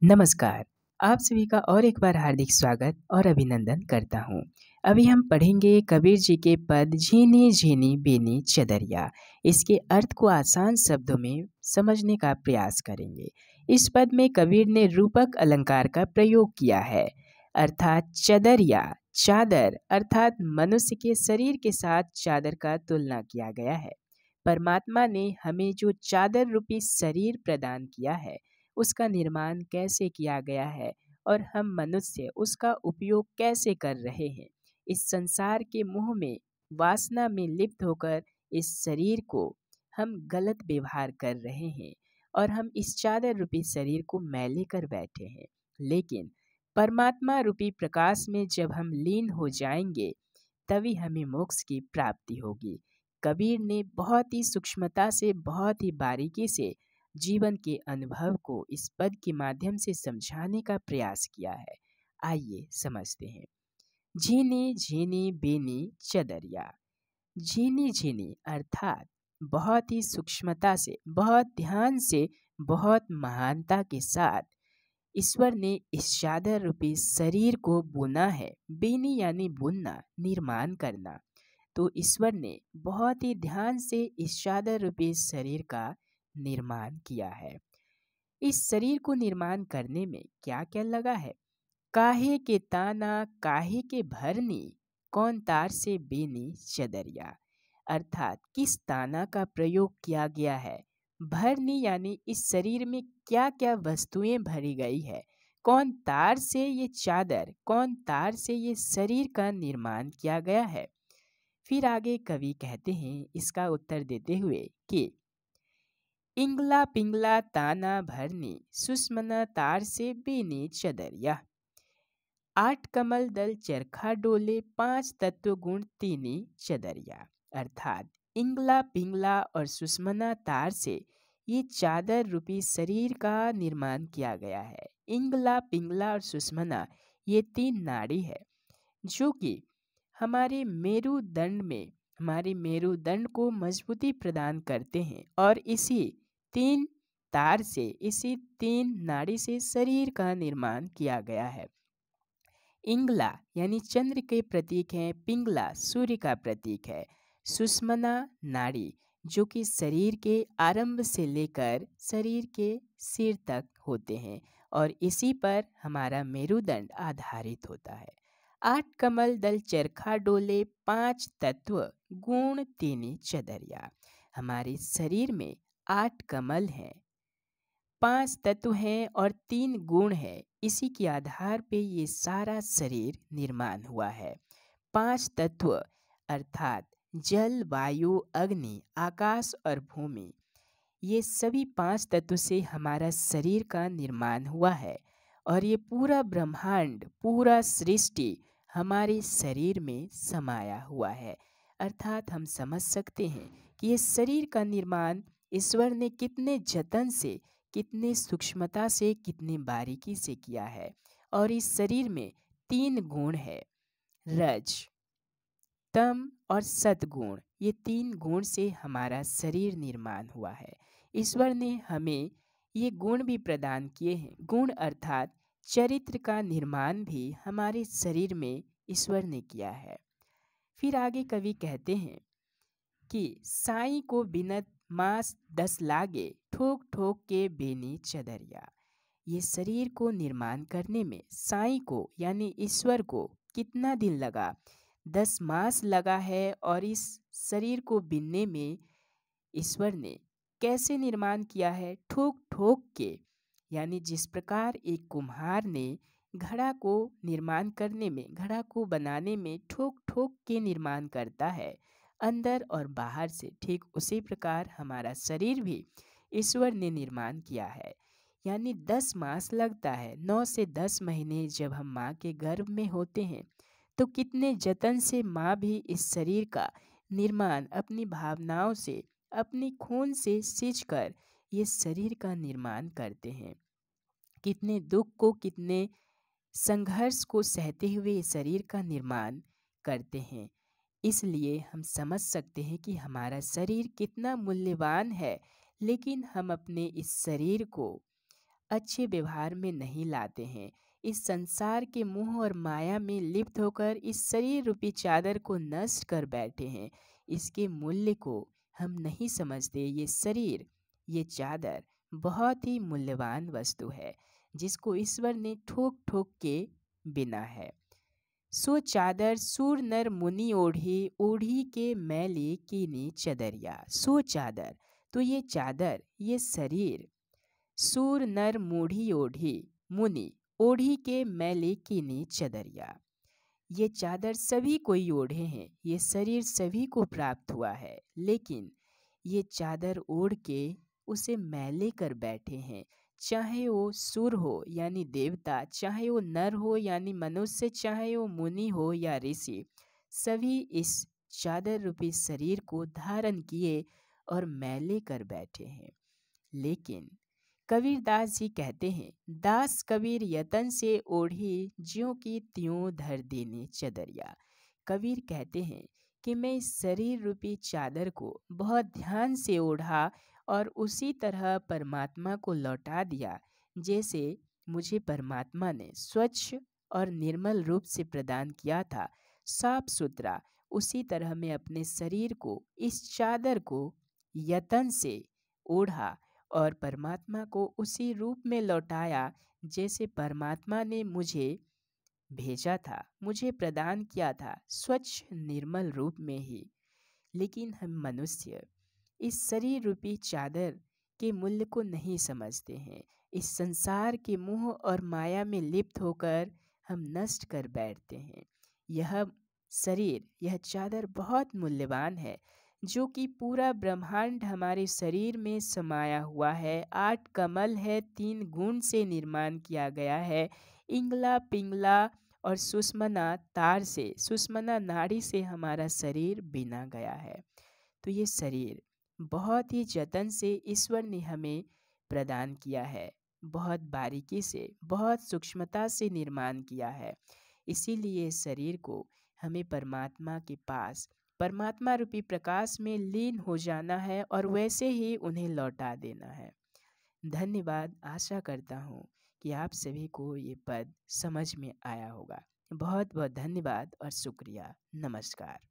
नमस्कार। आप सभी का और एक बार हार्दिक स्वागत और अभिनंदन करता हूँ। अभी हम पढ़ेंगे कबीर जी के पद झीनी झीनी बेनी चदरिया। इसके अर्थ को आसान शब्दों में समझने का प्रयास करेंगे। इस पद में कबीर ने रूपक अलंकार का प्रयोग किया है, अर्थात चदरिया चादर अर्थात मनुष्य के शरीर के साथ चादर का तुलना किया गया है। परमात्मा ने हमें जो चादर रूपी शरीर प्रदान किया है उसका निर्माण कैसे किया गया है और हम मनुष्य उसका उपयोग कैसे कर रहे हैं। इस संसार के मोह में वासना में लिप्त होकर इस शरीर को हम गलत व्यवहार कर रहे हैं और हम इस चादर रूपी शरीर को मैले कर बैठे हैं। लेकिन परमात्मा रूपी प्रकाश में जब हम लीन हो जाएंगे तभी हमें मोक्ष की प्राप्ति होगी। कबीर ने बहुत ही सूक्ष्मता से बहुत ही बारीकी से जीवन के अनुभव को इस पद के माध्यम से समझाने का प्रयास किया है। आइए समझते हैं। झीनी झीनी बेनी चदरिया। झीनी झीनी अर्थात बहुत ही सूक्ष्मता से, बहुत ध्यान से, बहुत महानता के साथ ईश्वर ने इस चादर रूपी शरीर को बुना है। बेनी यानी बुनना, निर्माण करना। तो ईश्वर ने बहुत ही ध्यान से इस चादर रूपी शरीर का निर्माण किया है। इस शरीर को निर्माण करने में क्या क्या लगा है? काहे के ताना काहे के भरनी, कौन तार से बेनी चदरिया। अर्थात किस ताना का प्रयोग किया गया है। भरनी यानी इस शरीर में क्या क्या वस्तुएं भरी गई है। कौन तार से ये चादर, कौन तार से ये शरीर का निर्माण किया गया है। फिर आगे कवि कहते हैं इसका उत्तर देते हुए कि इंगला पिंगला ताना भरनी, सुषमना तार से बेनी चदरिया। आठ कमल दल चरखा डोले, पांच तत्व गुण तीनी चदरिया। अर्थात इंगला पिंगला और सुषमना तार से ये चादर रूपी शरीर का निर्माण किया गया है। इंगला पिंगला और सुषमना ये तीन नाड़ी है जो कि हमारे मेरुदंड को मजबूती प्रदान करते हैं और इसी तीन तार से, इसी तीन नाड़ी से शरीर का निर्माण किया गया है। इंगला यानी चंद्र के प्रतीक है, पिंगला सूर्य का प्रतीक है, सुषमना नाड़ी जो कि शरीर के आरंभ से लेकर शरीर के सिर तक होते हैं और इसी पर हमारा मेरुदंड आधारित होता है। आठ कमल दल चरखा डोले, पांच तत्व गुण तीनी चदरिया। हमारे शरीर में आठ कमल हैं, पांच तत्व हैं और तीन गुण हैं। इसी के आधार पे ये सारा शरीर निर्माण हुआ है। पांच तत्व अर्थात जल वायु अग्नि आकाश और भूमि, ये सभी पांच तत्व से हमारा शरीर का निर्माण हुआ है और ये पूरा ब्रह्मांड, पूरा सृष्टि हमारे शरीर में समाया हुआ है। अर्थात हम समझ सकते हैं कि ये शरीर का निर्माण ईश्वर ने कितने जतन से, कितने सूक्ष्मता से, कितनी बारीकी से किया है। और इस शरीर में तीन गुण है, रज तम और सतगुण। ये तीन गुण से हमारा शरीर निर्माण हुआ है। ईश्वर ने हमें ये गुण भी प्रदान किए हैं। गुण अर्थात चरित्र का निर्माण भी हमारे शरीर में ईश्वर ने किया है। फिर आगे कवि कहते हैं कि साईं को बिनत मास 10 लागे, ठोक ठोक के बेनी चदरिया। ये शरीर को निर्माण करने में साईं को यानी ईश्वर को कितना दिन लगा? 10 मास लगा है। और इस शरीर को बिनने में ईश्वर ने कैसे निर्माण किया है? ठोक ठोक के, यानी जिस प्रकार एक कुम्हार ने घड़ा को निर्माण करने में, घड़ा को बनाने में ठोक ठोक के निर्माण करता है अंदर और बाहर से, ठीक उसी प्रकार हमारा शरीर भी ईश्वर ने निर्माण किया है। यानी 10 मास लगता है। 9 से 10 महीने जब हम माँ के गर्भ में होते हैं तो कितने जतन से माँ भी इस शरीर का निर्माण अपनी भावनाओं से, अपनी खून से सींच कर ये शरीर का निर्माण करते हैं। कितने दुख को, कितने संघर्ष को सहते हुए ये शरीर का निर्माण करते हैं। इसलिए हम समझ सकते हैं कि हमारा शरीर कितना मूल्यवान है। लेकिन हम अपने इस शरीर को अच्छे व्यवहार में नहीं लाते हैं। इस संसार के मोह और माया में लिप्त होकर इस शरीर रूपी चादर को नष्ट कर बैठे हैं। इसके मूल्य को हम नहीं समझते। ये शरीर, ये चादर बहुत ही मूल्यवान वस्तु है जिसको ईश्वर ने ठोक ठोक के बिना है। सो चादर सूर नर मुनि ओढ़ी, ओढ़ी के मैली कीनी चदरिया। सो चादर, तो ये चादर, ये शरीर, सूर नर मूढ़ी ओढ़ी, मुनि ओढ़ी के मैली कीनी चदरिया। ये चादर सभी कोई ओढ़े हैं, ये शरीर सभी को प्राप्त हुआ है, लेकिन ये चादर ओढ़ के उसे मैले कर बैठे हैं। चाहे वो सुर हो यानी देवता, चाहे वो नर हो यानी मनुष्य, चाहे वो मुनि हो या ऋषि, सभी इस चादर रूपी शरीर को धारण किए और मैले कर बैठे हैं। लेकिन कबीरदास जी कहते हैं, दास कबीर यतन से ओढ़ी, ज्यों की त्यों धर देने चदरिया। कबीर कहते हैं कि मैं इस शरीर रूपी चादर को बहुत ध्यान से ओढ़ा और उसी तरह परमात्मा को लौटा दिया जैसे मुझे परमात्मा ने स्वच्छ और निर्मल रूप से प्रदान किया था, साफ सुथरा। उसी तरह मैं अपने शरीर को, इस चादर को यतन से ओढ़ा और परमात्मा को उसी रूप में लौटाया जैसे परमात्मा ने मुझे भेजा था, मुझे प्रदान किया था, स्वच्छ निर्मल रूप में ही। लेकिन हम मनुष्य इस शरीर रूपी चादर के मूल्य को नहीं समझते हैं। इस संसार के मोह और माया में लिप्त होकर हम नष्ट कर बैठते हैं। यह शरीर, यह चादर बहुत मूल्यवान है, जो कि पूरा ब्रह्मांड हमारे शरीर में समाया हुआ है। 8 कमल है, 3 गुण से निर्माण किया गया है। इंगला पिंगला और सुषमना तार से, सुषमना नाड़ी से हमारा शरीर बिना गया है। तो ये शरीर बहुत ही जतन से ईश्वर ने हमें प्रदान किया है, बहुत बारीकी से, बहुत सूक्ष्मता से निर्माण किया है। इसीलिए इस शरीर को हमें परमात्मा के पास, परमात्मा रूपी प्रकाश में लीन हो जाना है और वैसे ही उन्हें लौटा देना है। धन्यवाद। आशा करता हूँ कि आप सभी को ये पद समझ में आया होगा। बहुत बहुत धन्यवाद और शुक्रिया। नमस्कार।